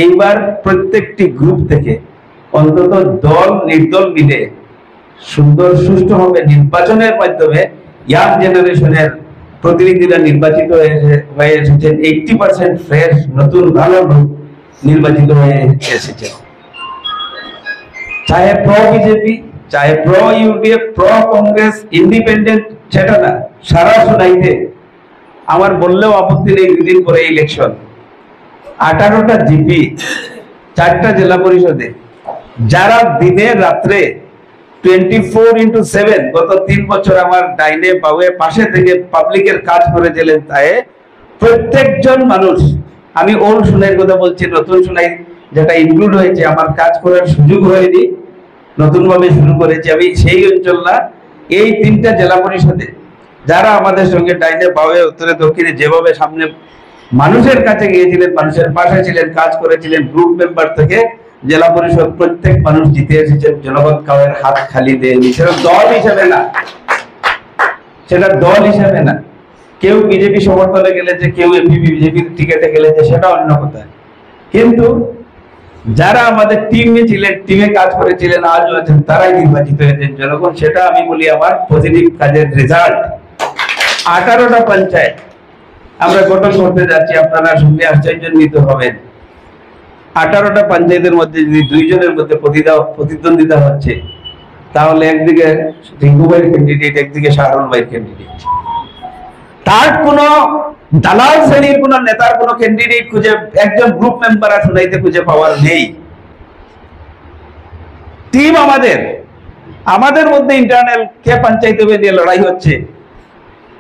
এইবার প্রত্যেকটি গ্রুপ থেকে অন্তত দল নির্দল মিলে সুন্দর সুষ্ঠুভাবে নির্বাচনের মাধ্যমে ইয়াং জেনারেশনের প্রতিনিধিরা নির্বাচিত হয়ে এসেছেন। 80% ফ্রেশ নতুন ভালো লোক নির্বাচিত হয়ে এসেছেন। চাহে প্রো বিজেপি, চাহে pro UDF, pro Congress, independent, সেটা না, সারা সুনাইতে আমার বললেও আপত্তি নেই। দুদিন পরে ইলেকশন, 18টা জিপি, 4টা জেলা পরিষদে, যারা দিনে রাত্রে 24x7 গত 3 বছর আমার ডাইনে বাউয়ে পাশে থেকে পাবলিকের কাজ করেছিলেন, তাই প্রত্যেকজন মানুষ, আমি ওল্ড সুনাইয়ের কথা বলছি, নতুন সুনাই যেটা ইনক্লুড হয়েছে, আমার কাজ করার সুযোগ হয়নি, নতুন ভাবে শুরু করেছি আমি। সেই অঞ্চল না, এই 3টা জেলা পরিষদে যারা আমাদের সঙ্গে ডাইনে বাউয়ে উত্তরে দক্ষিণে যেভাবে সামনে মানুষের কাছে গিয়েছিলেন, মানুষের পাশে ছিলেন, কাজ করেছিলেন, গ্রুপ মেম্বার থেকে জেলা পরিষদ প্রত্যেক মানুষ জিতে এসেছেন জনগণ কাউয়ের হাত খালি দেয়নি। সেটা দল হিসেবে না, সেটা দল হিসেবে না। কেউ বিজেপি সমর্থনে গেলেছে, কেউ এমপি বিজেপির টিকেটে গেলেছে, সেটা অন্য কথা। কিন্তু যারা আমাদের টিমে ছিলেন, টিমে কাজ করেছিলেন, আজও আছেন, তারাই নির্বাচিত হয়েছেন জনগণ। সেটা আমি বলি আমার পজিটিভ কাজের রেজাল্ট। 18টা পঞ্চায়েত আমরা গঠন করতে যাচ্ছি, আপনারা শুনলে আশ্চর্যান্বিত হবেন। 18টা পঞ্চায়েতের মধ্যে যদি 2 জনের মধ্যে প্রতিদ্বন্দ্বিতা হচ্ছে, তাহলে একদিকে রিঙ্কু ভাইয়ের ক্যান্ডিডেট, একদিকে শাহরুল ভাইয়ের ক্যান্ডিডেট। তার কোন দালাল শ্রেণীর কোন নেতার কোন ক্যান্ডিডেট খুঁজে, একজন গ্রুপ মেম্বার শুনাইতে খুঁজে পাওয়ার নেই। টিম আমাদের মধ্যে ইন্টারনাল কে পঞ্চায়েত হবে নিয়ে লড়াই হচ্ছে,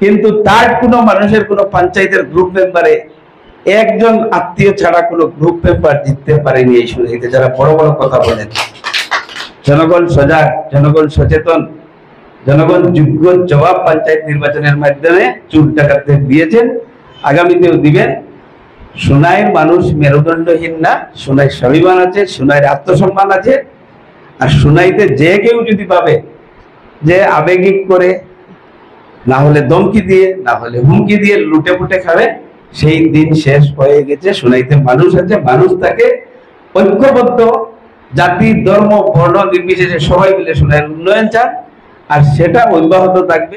কিন্তু তার কোন মানুষের কোন পঞ্চায়েতের গ্রুপ মেম্বারে একজন আত্মীয় ছাড়া কোন গ্রুপ মেম্বার জিততে পারেনি এই শুনাইতে। যারা বড় বড় কথা বলেন, জনগণ সজাগ, জনগণ সচেতন, জনগণ যোগ্য জবাব পঞ্চায়েত নির্বাচনের মাধ্যমে চুর ডাকাতদের দিয়েছেন, আগামীতেও দিবেন। সুনাইয়ের মানুষ মেরুদণ্ডহীন না, সুনাই স্বাভিমান আছে, সুনাইয়ের আত্মসম্মান আছে। আর সুনাইতে যে কেউ যদি ভাবে যে আবেগিক করে, না হলে ধমকি দিয়ে, না হলে হুমকি দিয়ে লুটে পুটে খাবে, সেই দিন শেষ হয়ে গেছে। সুনাইতে মানুষ আছে, মানুষ তাকে ঐক্যবদ্ধ, জাতি ধর্ম বর্ণ নির্বিশেষে সবাই মিলে সুনাইয়ের উন্নয়ন চান, আর সেটা অব্যাহত থাকবে।